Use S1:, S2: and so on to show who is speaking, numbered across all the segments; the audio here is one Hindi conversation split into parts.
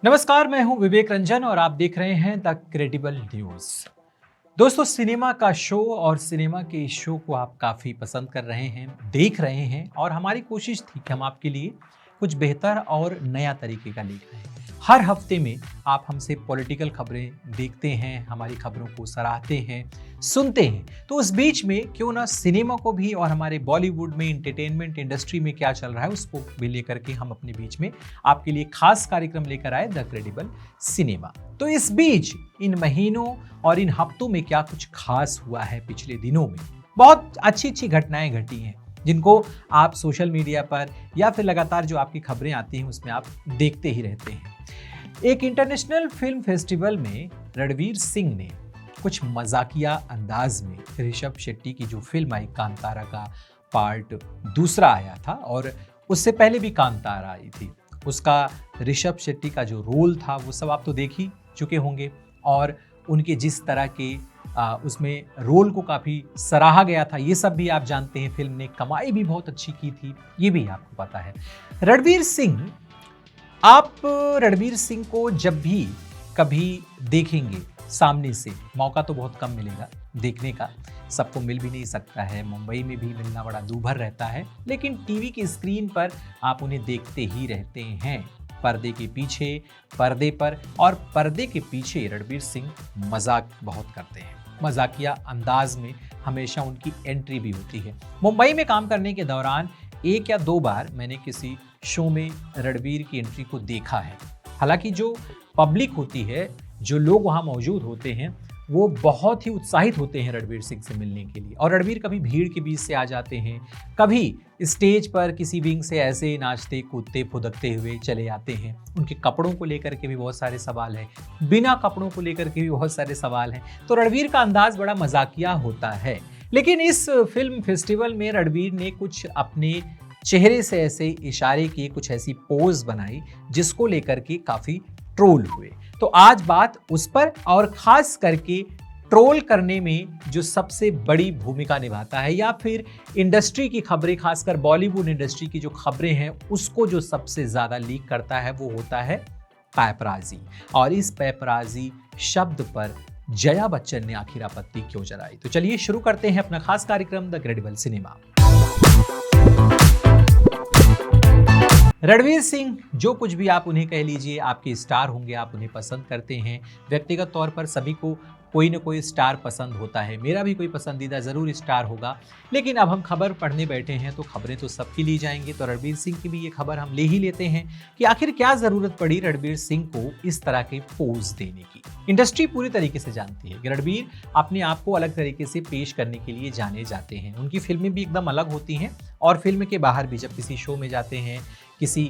S1: नमस्कार, मैं हूं विवेक रंजन और आप देख रहे हैं द क्रेडिबल न्यूज। दोस्तों, सिनेमा का शो और सिनेमा के इस शो को आप काफ़ी पसंद कर रहे हैं, देख रहे हैं और हमारी कोशिश थी कि हम आपके लिए कुछ बेहतर और नया तरीके का लेकर आएं। हर हफ्ते में आप हमसे पॉलिटिकल खबरें देखते हैं, हमारी खबरों को सराहते हैं, सुनते हैं। तो उस बीच में क्यों ना सिनेमा को भी और हमारे बॉलीवुड में एंटरटेनमेंट इंडस्ट्री में क्या चल रहा है उसको भी लेकर के हम अपने बीच में आपके लिए खास कार्यक्रम लेकर आए, द क्रेडिबल सिनेमा। तो इस बीच इन महीनों और इन हफ्तों में क्या कुछ खास हुआ है पिछले दिनों में, बहुत अच्छी अच्छी घटनाएं घटी हैं जिनको आप सोशल मीडिया पर या फिर लगातार जो आपकी खबरें आती हैं उसमें आप देखते ही रहते हैं। एक इंटरनेशनल फिल्म फेस्टिवल में रणवीर सिंह ने कुछ मजाकिया अंदाज में ऋषभ शेट्टी की जो फिल्म आई कांतारा का पार्ट दूसरा आया था और उससे पहले भी कांतारा आई थी, उसका ऋषभ शेट्टी का जो रोल था वो सब आप तो देख ही चुके होंगे और उनके जिस तरह के उसमें रोल को काफ़ी सराहा गया था, ये सब भी आप जानते हैं। फिल्म ने कमाई भी बहुत अच्छी की थी, ये भी आपको पता है। रणवीर सिंह, आप रणवीर सिंह को जब भी कभी देखेंगे सामने से, मौका तो बहुत कम मिलेगा देखने का, सबको मिल भी नहीं सकता है, मुंबई में भी मिलना बड़ा दूभर रहता है, लेकिन टीवी की स्क्रीन पर आप उन्हें देखते ही रहते हैं। पर्दे के पीछे, पर्दे पर और पर्दे के पीछे रणवीर सिंह मजाक बहुत करते हैं, मजाकिया अंदाज में हमेशा उनकी एंट्री भी होती है। मुंबई में काम करने के दौरान एक या दो बार मैंने किसी शो में रणवीर की एंट्री को देखा है। हालांकि जो पब्लिक होती है, जो लोग वहाँ मौजूद होते हैं, वो बहुत ही उत्साहित होते हैं रणवीर सिंह से मिलने के लिए। और रणवीर कभी भीड़ के बीच से आ जाते हैं, कभी स्टेज पर किसी विंग से ऐसे नाचते कूदते फुदकते हुए चले आते हैं। उनके कपड़ों को लेकर के भी बहुत सारे सवाल हैं, बिना कपड़ों को लेकर के भी बहुत सारे सवाल हैं। तो रणवीर का अंदाज बड़ा मजाकिया होता है। लेकिन इस फिल्म फेस्टिवल में रणवीर ने कुछ अपने चेहरे से ऐसे इशारे किए, कुछ ऐसी पोज बनाई जिसको लेकर के काफ़ी ट्रोल हुए। तो आज बात उस पर और खास करके ट्रोल करने में जो सबसे बड़ी भूमिका निभाता है या फिर इंडस्ट्री की खबरें, खासकर बॉलीवुड इंडस्ट्री की जो खबरें हैं उसको जो सबसे ज़्यादा लीक करता है वो होता है पैपराजी। और इस पैपराजी शब्द पर जया बच्चन ने आखिर आपत्ति क्यों जताई? तो चलिए शुरू करते हैं अपना खास कार्यक्रम the credible cinema. Ranveer Singh, जो कुछ भी आप उन्हें कह लीजिए, आपके स्टार होंगे, आप उन्हें पसंद करते हैं। व्यक्तिगत तौर पर सभी को कोई ना कोई स्टार पसंद होता है, मेरा भी कोई पसंदीदा ज़रूर स्टार होगा। लेकिन अब हम खबर पढ़ने बैठे हैं तो खबरें तो सबकी ली जाएंगी, तो रणवीर सिंह की भी ये खबर हम ले ही लेते हैं कि आखिर क्या ज़रूरत पड़ी रणवीर सिंह को इस तरह के पोज देने की। इंडस्ट्री पूरी तरीके से जानती है कि रणवीर अपने आप को अलग तरीके से पेश करने के लिए जाने जाते हैं। उनकी फिल्में भी एकदम अलग होती हैं और फिल्म के बाहर भी जब किसी शो में जाते हैं, किसी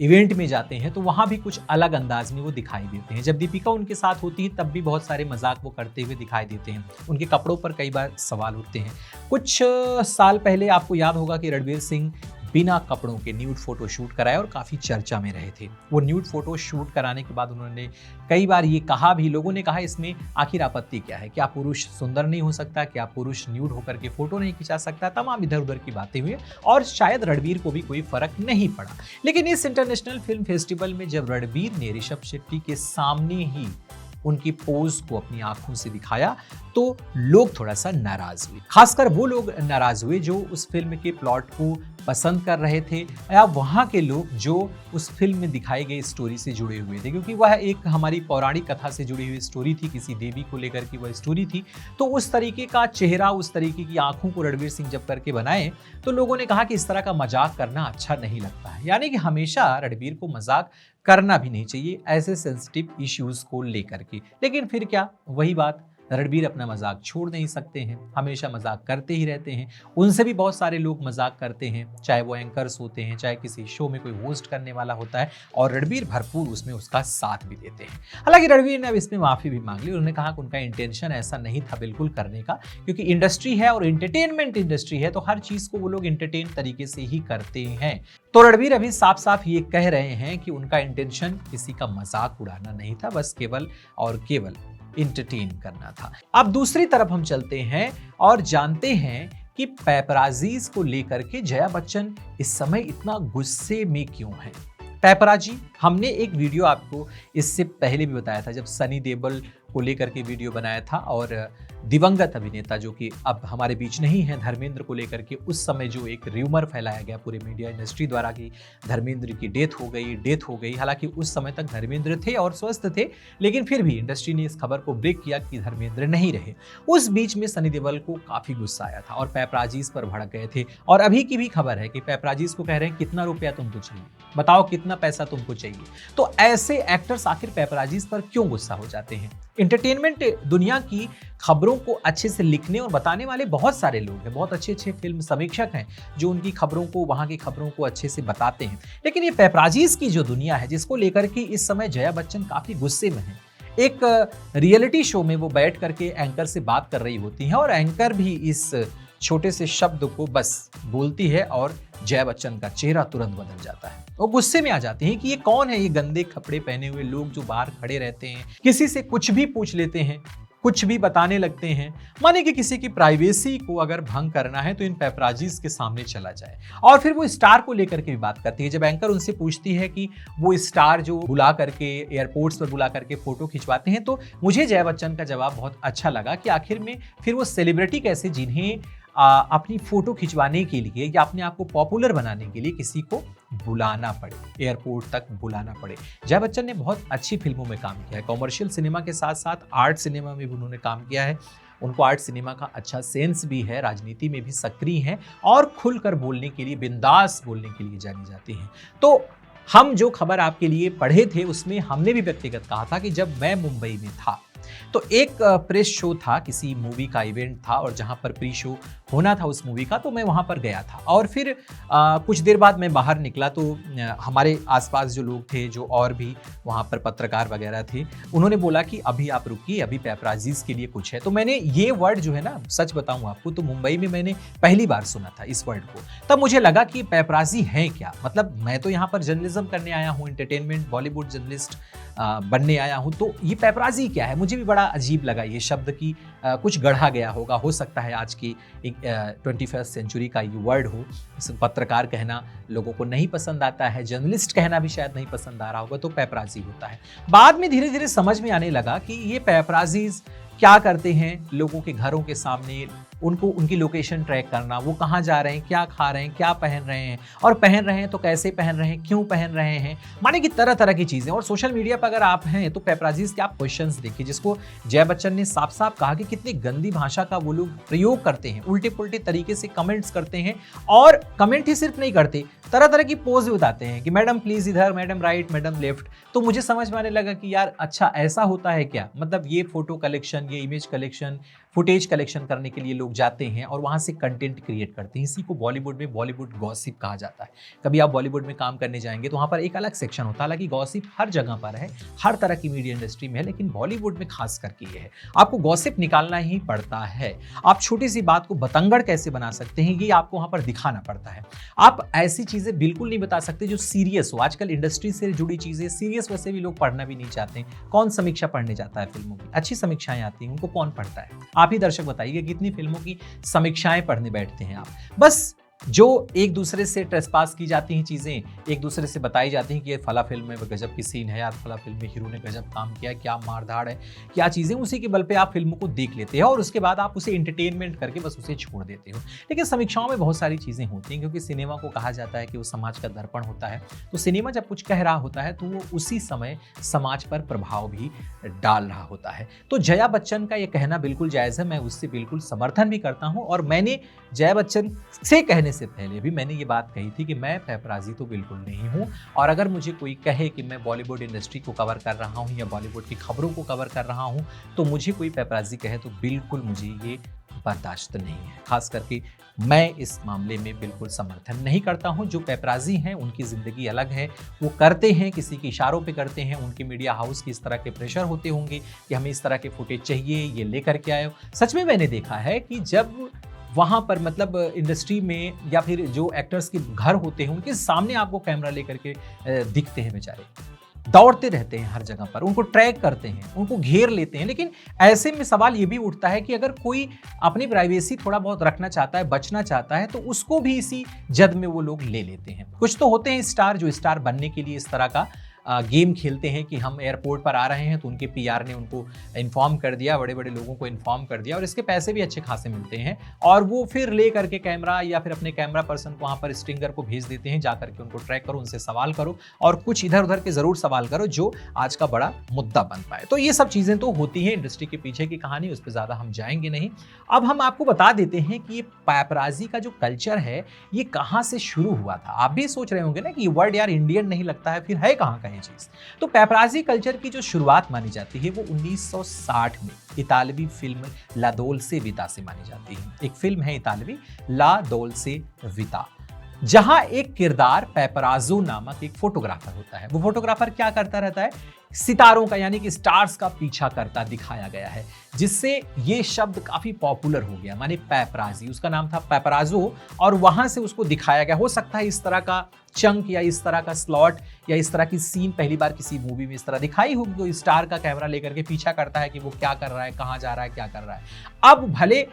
S1: इवेंट में जाते हैं तो वहाँ भी कुछ अलग अंदाज में वो दिखाई देते हैं। जब दीपिका उनके साथ होती है तब भी बहुत सारे मजाक वो करते हुए दिखाई देते हैं। उनके कपड़ों पर कई बार सवाल उठते हैं। कुछ साल पहले आपको याद होगा कि रणवीर सिंह बिना कपड़ों के न्यूड फोटो शूट कराए और काफ़ी चर्चा में रहे थे। वो न्यूड फोटो शूट कराने के बाद उन्होंने कई बार ये कहा भी, लोगों ने कहा इसमें आखिर आपत्ति क्या है, क्या पुरुष सुंदर नहीं हो सकता, क्या पुरुष न्यूड होकर के फोटो नहीं खिंचा सकता, तमाम इधर उधर की बातें हुई और शायद रणवीर को भी कोई फर्क नहीं पड़ा। लेकिन इस इंटरनेशनल फिल्म फेस्टिवल में जब रणवीर ने ऋषभ शेट्टी के सामने ही उनकी पोज को अपनी आंखों से दिखाया तो लोग थोड़ा सा नाराज हुए। खासकर वो लोग नाराज हुए जो उस फिल्म के प्लॉट को पसंद कर रहे थे या वहाँ के लोग जो उस फिल्म में दिखाई गई स्टोरी से जुड़े हुए थे, क्योंकि वह एक हमारी पौराणिक कथा से जुड़ी हुई स्टोरी थी, किसी देवी को लेकर की वह स्टोरी थी। तो उस तरीके का चेहरा, उस तरीके की आंखों को रणवीर सिंह जब करके बनाए तो लोगों ने कहा कि इस तरह का मजाक करना अच्छा नहीं लगता है। यानी कि हमेशा रणवीर को मजाक करना भी नहीं चाहिए ऐसे सेंसिटिव इश्यूज को लेकर के। लेकिन फिर क्या, वही बात, रणवीर अपना मजाक छोड़ नहीं सकते हैं, हमेशा मजाक करते ही रहते हैं। उनसे भी बहुत सारे लोग मजाक करते हैं, चाहे वो एंकर्स होते हैं, चाहे किसी शो में कोई होस्ट करने वाला होता है, और रणवीर भरपूर उसमें उसका साथ भी देते हैं। हालांकि रणवीर ने अब इसमें माफ़ी भी मांग ली। उन्होंने कहा कि उनका इंटेंशन ऐसा नहीं था बिल्कुल करने का, क्योंकि इंडस्ट्री है और एंटरटेनमेंट इंडस्ट्री है तो हर चीज़ को वो लोग एंटरटेन तरीके से ही करते हैं। तो रणवीर अभी साफ साफ ये कह रहे हैं कि उनका इंटेंशन किसी का मजाक उड़ाना नहीं था, बस केवल और केवल इंटरटेन करना था। अब दूसरी तरफ हम चलते हैं और जानते हैं कि पैपराजीज को लेकर के जया बच्चन इस समय इतना गुस्से में क्यों है। पैपराजी, हमने एक वीडियो आपको इससे पहले भी बताया था जब सनी देओल को लेकर के वीडियो बनाया था, और दिवंगत अभिनेता जो कि अब हमारे बीच नहीं है, धर्मेंद्र को लेकर के उस समय जो एक र्यूमर फैलाया गया पूरे मीडिया इंडस्ट्री द्वारा कि धर्मेंद्र की डेथ हो गई। हालांकि उस समय तक धर्मेंद्र थे और स्वस्थ थे, लेकिन फिर भी इंडस्ट्री ने इस खबर को ब्रेक किया कि धर्मेंद्र नहीं रहे। उस बीच में सनी देओल को काफी गुस्सा आया था और पैपराजीज पर भड़क गए थे, और अभी की भी खबर है कि पैपराजीज को कह रहे हैं कितना रुपया तुमको चाहिए, बताओ कितना पैसा तुमको चाहिए। तो ऐसे एक्टर्स आखिर पैपराजीज पर क्यों गुस्सा हो जाते हैं? एंटरटेनमेंट दुनिया की खबरों को अच्छे से लिखने और बताने वाले बहुत सारे लोग हैं, बहुत अच्छे अच्छे फिल्म समीक्षक हैं जो उनकी खबरों को, वहां की खबरों को अच्छे से बताते हैं। लेकिन ये पैपराजीज की जो दुनिया है, जिसको लेकर के इस समय जया बच्चन काफी गुस्से में है। एक रियलिटी शो में वो बैठ करके एंकर से बात कर रही होती हैं और एंकर भी इस छोटे से शब्द को बस बोलती है और जया बच्चन का चेहरा तुरंत बदल जाता है। वो गुस्से में आ जाते हैं कि ये कौन है, ये गंदे कपड़े पहने हुए लोग जो बाहर खड़े रहते हैं, किसी से कुछ भी पूछ लेते हैं, कुछ भी बताने लगते हैं। माने कि किसी की प्राइवेसी को अगर भंग करना है तो इन पैपराजीज के सामने चला जाए। और फिर वो स्टार को लेकर के भी बात करती है। जब एंकर उनसे पूछती है कि वो स्टार जो बुला करके एयरपोर्ट्स पर बुला करके फोटो खिंचवाते हैं, तो मुझे जया बच्चन का जवाब बहुत अच्छा लगा कि आखिर में फिर वो सेलिब्रिटी कैसे, जिन्हें अपनी फोटो खिंचवाने के लिए या अपने आप को पॉपुलर बनाने के लिए किसी को बुलाना पड़े, एयरपोर्ट तक बुलाना पड़े। जया बच्चन ने बहुत अच्छी फिल्मों में काम किया है, कॉमर्शियल सिनेमा के साथ साथ आर्ट सिनेमा में भी उन्होंने काम किया है। उनको आर्ट सिनेमा का अच्छा सेंस भी है, राजनीति में भी सक्रिय हैं और खुलकर बोलने के लिए, बिंदास बोलने के लिए जानी जाती हैं। तो हम जो खबर आपके लिए पढ़े थे उसमें हमने भी व्यक्तिगत कहा था कि जब मैं मुंबई में था तो एक प्रेस शो था, किसी मूवी का इवेंट था और जहां पर प्री शो होना था उस मूवी का, तो मैं वहां पर गया था। और फिर कुछ देर बाद मैं बाहर निकला तो हमारे आसपास जो लोग थे, जो और भी वहां पर पत्रकार वगैरह थे, उन्होंने बोला कि अभी आप रुकिए, अभी पैपराजीज के लिए कुछ है। तो मैंने ये वर्ड जो है ना, सच बताऊं आपको तो मुंबई में मैंने पहली बार सुना था इस वर्ड को। तब मुझे लगा कि पैपराजी है क्या, मतलब मैं तो यहाँ पर जर्नलिज्म करने आया हूँ, एंटरटेनमेंट बॉलीवुड जर्नलिस्ट बनने आया हूँ, तो ये पैपराजी क्या है? मुझे भी बड़ा अजीब लगा ये शब्द की कुछ गढ़ा गया होगा, हो सकता है आज की 21st सेंचुरी का ये वर्ड हो। पत्रकार कहना लोगों को नहीं पसंद आता है, जर्नलिस्ट कहना भी शायद नहीं पसंद आ रहा होगा, तो पैपराजी होता है। बाद में धीरे धीरे समझ में आने लगा कि ये पैपराजीज क्या करते हैं, लोगों के घरों के सामने उनको उनकी लोकेशन ट्रैक करना, वो कहाँ जा रहे हैं, क्या खा रहे हैं, क्या पहन रहे हैं, और पहन रहे हैं तो कैसे पहन रहे हैं, क्यों पहन रहे हैं, माने कि तरह तरह की चीज़ें। और सोशल मीडिया पर अगर आप हैं तो पैपराजीज के आप क्वेश्चंस देखिए, जिसको जया बच्चन ने साफ साफ कहा कि कितनी गंदी भाषा का वो लोग प्रयोग करते हैं, उल्टे पुल्टे तरीके से कमेंट्स करते हैं। और कमेंट ही सिर्फ नहीं करते, तरह तरह की पोज भी बताते हैं कि मैडम प्लीज इधर, मैडम राइट, मैडम लेफ्ट। तो मुझे समझ में आने लगा कि यार अच्छा ऐसा होता है क्या, मतलब ये फोटो कलेक्शन, ये इमेज कलेक्शन, फुटेज कलेक्शन करने के लिए लोग जाते हैं और वहाँ से कंटेंट क्रिएट करते हैं। इसी को बॉलीवुड में बॉलीवुड गॉसिप कहा जाता है। कभी आप बॉलीवुड में काम करने जाएंगे तो वहाँ पर एक अलग सेक्शन होता है। हालांकि गॉसिप हर जगह पर है, हर तरह की मीडिया इंडस्ट्री में है, लेकिन बॉलीवुड में खास करके ये है, आपको गॉसिप निकालना ही पड़ता है। आप छोटी सी बात को बतंगड़ कैसे बना सकते हैं, ये आपको वहाँ पर दिखाना पड़ता है। आप ऐसी चीज़ें बिल्कुल नहीं बता सकते जो सीरियस हो। आजकल इंडस्ट्री से जुड़ी चीज़ें सीरियस वैसे भी लोग पढ़ना भी नहीं चाहते। कौन समीक्षा पढ़ने जाता है फिल्मों की? अच्छी समीक्षाएं आती हैं, उनको कौन पढ़ता है? आप ही दर्शक बताइए कितनी फिल्मों की समीक्षाएं पढ़ने बैठते हैं आप? बस जो एक दूसरे से ट्रेसपास की जाती हैं चीज़ें, एक दूसरे से बताई जाती हैं कि ये फला फिल्म में गजब की सीन है यार, फला फिल्म में हीरो ने गजब काम किया, क्या मारधाड़ है, क्या चीज़ें, उसी के बल पे आप फिल्मों को देख लेते हैं और उसके बाद आप उसे एंटरटेनमेंट करके बस उसे छोड़ देते हो। लेकिन समीक्षाओं में बहुत सारी चीज़ें होती हैं, क्योंकि सिनेमा को कहा जाता है कि वो समाज का दर्पण होता है। तो सिनेमा जब कुछ कह रहा होता है तो वो उसी समय समाज पर प्रभाव भी डाल रहा होता है। तो जया बच्चन का ये कहना बिल्कुल जायज़ है, मैं उससे बिल्कुल समर्थन भी करता हूँ। और मैंने जया बच्चन से कहने से पहले भी मैंने ये बात कही थी कि मैं पैपराजी तो बिल्कुल नहीं हूँ, और अगर मुझे कोई कहे कि मैं बॉलीवुड इंडस्ट्री को कवर कर रहा हूँ या बॉलीवुड की खबरों को कवर कर रहा हूँ, तो मुझे कोई पैपराजी कहे तो बिल्कुल मुझे ये बर्दाश्त नहीं है। खास करके मैं इस मामले में बिल्कुल समर्थन नहीं करता हूं। जो पैपराजी हैं उनकी ज़िंदगी अलग है, वो करते हैं, किसी के इशारों पे करते हैं। उनके मीडिया हाउस की इस तरह के प्रेशर होते होंगे कि हमें इस तरह के फुटेज चाहिए, ये लेकर के आए। सच में मैंने देखा है कि जब वहाँ पर मतलब इंडस्ट्री में या फिर जो एक्टर्स के घर होते हैं उनके सामने आपको कैमरा लेकर के दिखते हैं बेचारे, दौड़ते रहते हैं हर जगह पर, उनको ट्रैक करते हैं, उनको घेर लेते हैं। लेकिन ऐसे में सवाल ये भी उठता है कि अगर कोई अपनी प्राइवेसी थोड़ा बहुत रखना चाहता है, बचना चाहता है, तो उसको भी इसी जद में वो लोग ले लेते हैं। कुछ तो होते हैं स्टार जो स्टार बनने के लिए इस तरह का गेम खेलते हैं कि हम एयरपोर्ट पर आ रहे हैं, तो उनके पीआर ने उनको इन्फॉर्म कर दिया, बड़े बड़े लोगों को इन्फॉर्म कर दिया, और इसके पैसे भी अच्छे खासे मिलते हैं। और वो फिर ले करके कैमरा या फिर अपने कैमरा पर्सन को वहाँ पर स्टिंगर को भेज देते हैं, जा करके उनको ट्रैक करो, उनसे सवाल करो, और कुछ इधर उधर के जरूर सवाल करो जो आज का बड़ा मुद्दा बन पाए। तो ये सब चीज़ें तो होती हैं, इंडस्ट्री के पीछे की कहानी, उस पर ज़्यादा हम जाएंगे नहीं। अब हम आपको बता देते हैं कि ये पैपराजी का जो कल्चर है ये कहाँ से शुरू हुआ था। आप भी सोच रहे होंगे ना कि ये वर्ड यार इंडियन नहीं लगता है, फिर है कहाँ का ये चीज़। तो पैपराजी कल्चर की जो शुरुआत मानी जाती है वो 1960 में इतालवी फिल्म ला डोल्चे विता से मानी जाती है। एक फिल्म है इतालवी ला डोल्चे विता, जहां एक किरदार पैपराजो नामक एक फोटोग्राफर होता है। वो फोटोग्राफर क्या करता रहता है, सितारों का यानी कि स्टार्स का पीछा करता दिखाया गया है, जिससे ये शब्द काफी पॉपुलर हो गया। माने पैपराजी, उसका नाम था पैपराजो, और वहां से उसको दिखाया गया। हो सकता है इस तरह का चंक या इस तरह का स्लॉट या इस तरह की सीन पहली बार किसी मूवी में इस तरह दिखाई होगी, तो स्टार का कैमरा लेकर के पीछा करता है कि वो क्या कर रहा है, कहां जा रहा है, क्या कर रहा है। अब भले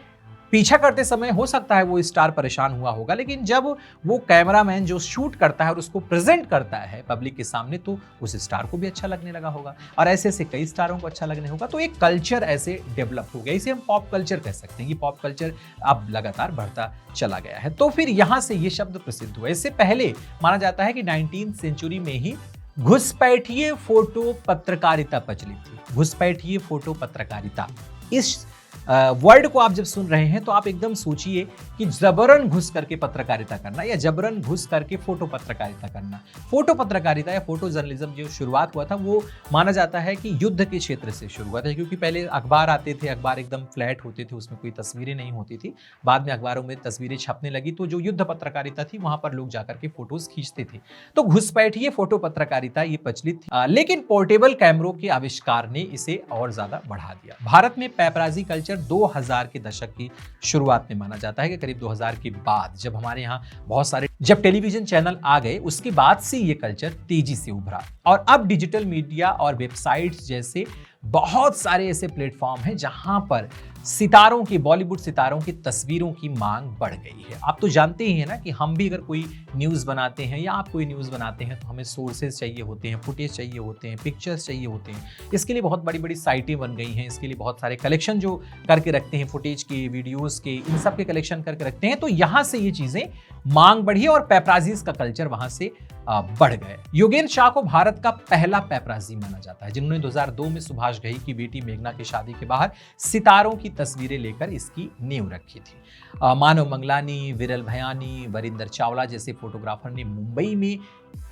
S1: पीछा करते समय हो सकता है वो स्टार परेशान हुआ होगा, लेकिन जब वो कैमरामैन जो शूट करता है और उसको प्रेजेंट करता है पब्लिक के सामने, तो उस स्टार को भी अच्छा लगने लगा होगा, और ऐसे ऐसे कई स्टारों को अच्छा लगने होगा। तो एक कल्चर ऐसे डेवलप हो गया, इसे हम पॉप कल्चर कह सकते हैं। ये पॉप कल्चर अब लगातार बढ़ता चला गया है। तो फिर यहां से ये शब्द प्रसिद्ध हुआ। इससे पहले माना जाता है कि 19वीं सेंचुरी में ही घुसपैठिए फोटो पत्रकारिता प्रचलित थी। घुसपैठिए फोटो पत्रकारिता, इस वर्ड को आप जब सुन रहे हैं तो आप एकदम सोचिए कि जबरन घुस करके पत्रकारिता करना या जबरन घुस करके फोटो पत्रकारिता करना। फोटो पत्रकारिता या फोटो जर्नलिज्म जो शुरुआत हुआ था वो माना जाता है कि युद्ध के क्षेत्र से शुरू हुआ था, क्योंकि पहले अखबार आते थे, अखबार एकदम फ्लैट होते थे, उसमें कोई तस्वीरें नहीं होती थी। बाद में अखबारों में तस्वीरें छपने लगी, तो जो युद्ध पत्रकारिता थी वहां पर लोग जाकर के फोटोज खींचते थे। तो घुसपैठिए फोटो पत्रकारिता ये प्रचलित थी, लेकिन पोर्टेबल कैमरों के आविष्कार ने इसे और ज्यादा बढ़ा दिया। भारत में पैपराजी कल्चर 2000 के दशक की शुरुआत में माना जाता है कि करीब 2000 के बाद जब हमारे यहाँ बहुत सारे जब टेलीविजन चैनल आ गए, उसके बाद से ये कल्चर तेजी से उभरा, और अब डिजिटल मीडिया और वेबसाइट्स जैसे बहुत सारे ऐसे प्लेटफॉर्म हैं जहां पर सितारों की, बॉलीवुड सितारों की तस्वीरों की मांग बढ़ गई है। आप तो जानते ही हैं ना कि हम भी अगर कोई न्यूज़ बनाते हैं या आप कोई न्यूज़ बनाते हैं तो हमें सोर्सेज चाहिए होते हैं, फुटेज चाहिए होते हैं, पिक्चर्स चाहिए होते हैं। इसके लिए बहुत बड़ी बड़ी साइटें बन गई हैं, इसके लिए बहुत सारे कलेक्शन जो करके रखते हैं, फुटेज के, वीडियोज़ के, इन सब के कलेक्शन करके रखते हैं। तो यहाँ से ये चीज़ें मांग बढ़ी और पैपराजीज का कल्चर वहाँ से बढ़ गए। योगेंद्र शाह को भारत का पहला पैपराजी माना जाता है, जिन्होंने 2002 में सुभाष घई की बेटी मेघना की शादी के बाहर सितारों की तस्वीरें लेकर इसकी नींव रखी थी। मानव मंगलानी, विरल भयानी, वरिंदर चावला जैसे फोटोग्राफर ने मुंबई में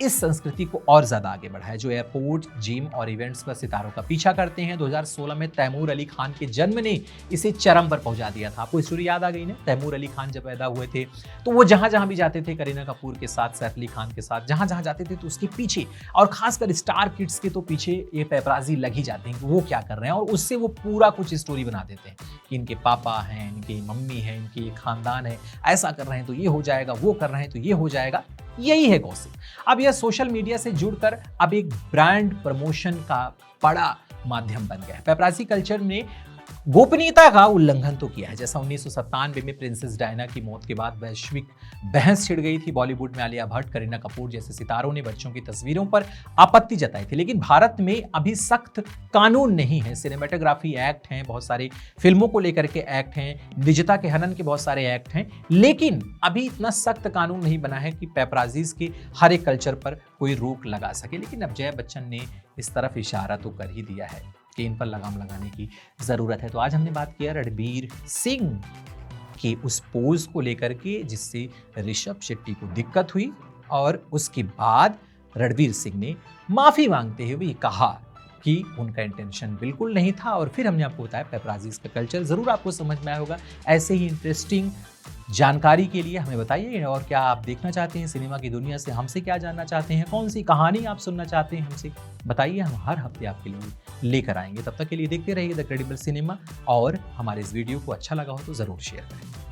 S1: इस संस्कृति को और ज्यादा आगे बढ़ाया, जो एयरपोर्ट, जिम और इवेंट्स पर सितारों का पीछा करते हैं। 2016 में तैमूर अली खान के जन्म ने इसे चरम पर पहुंचा दिया था। आपको स्टोरी याद आ गई ना, तैमूर अली खान जब पैदा हुए थे तो वो जहां जहां भी जाते थे, करीना कपूर के साथ, सैफ अली खान के साथ, जहां जहां जाते थे तो उसके पीछे, और खासकर स्टार किड्स के तो पीछे ये पैपराजी लग ही जाते हैं कि वो क्या कर रहे हैं, और उससे वो पूरा कुछ स्टोरी बना देते हैं कि इनके पापा हैं, इनकी मम्मी है, इनकी खानदान है, ऐसा कर रहे हैं तो ये हो जाएगा, वो कर रहे हैं तो ये हो जाएगा। यही है गॉसिप। अब यह सोशल मीडिया से जुड़कर अब एक ब्रांड प्रमोशन का बड़ा माध्यम बन गया है। पैपराजी कल्चर ने गोपनीयता का उल्लंघन तो किया है। जैसा 1997 में प्रिंसेस डायना की मौत के बाद वैश्विक बहस छिड़ गई थी। बॉलीवुड में आलिया भट्ट, करीना कपूर जैसे सितारों ने बच्चों की तस्वीरों पर आपत्ति जताई थी, लेकिन भारत में अभी सख्त कानून नहीं है। सिनेमेटोग्राफी एक्ट हैं, बहुत सारे फिल्मों को लेकर के एक्ट हैं, निजता के हनन के बहुत सारे एक्ट हैं, लेकिन अभी इतना सख्त कानून नहीं बना है कि पैपराजीज के हर एक कल्चर पर कोई रोक लगा सके। लेकिन अब जया बच्चन ने इस तरफ इशारा तो कर ही दिया है कि इन पर लगाम लगाने की जरूरत है। तो आज हमने बात किया रणबीर सिंह के उस पोज को लेकर के जिससे ऋषभ शेट्टी को दिक्कत हुई, और उसके बाद रणबीर सिंह ने माफी मांगते हुए कहा कि उनका इंटेंशन बिल्कुल नहीं था। और फिर हमने आपको बताया पैपराजीज का कल्चर, जरूर आपको समझ में आया होगा। ऐसे ही इंटरेस्टिंग जानकारी के लिए हमें बताइए, और क्या आप देखना चाहते हैं सिनेमा की दुनिया से, हमसे क्या जानना चाहते हैं, कौन सी कहानी आप सुनना चाहते हैं, हमसे बताइए। हम हर हफ्ते आपके लिए लेकर आएंगे। तब तक के लिए देखते रहिए द क्रेडिबल सिनेमा, और हमारे इस वीडियो को अच्छा लगा हो तो जरूर शेयर करें।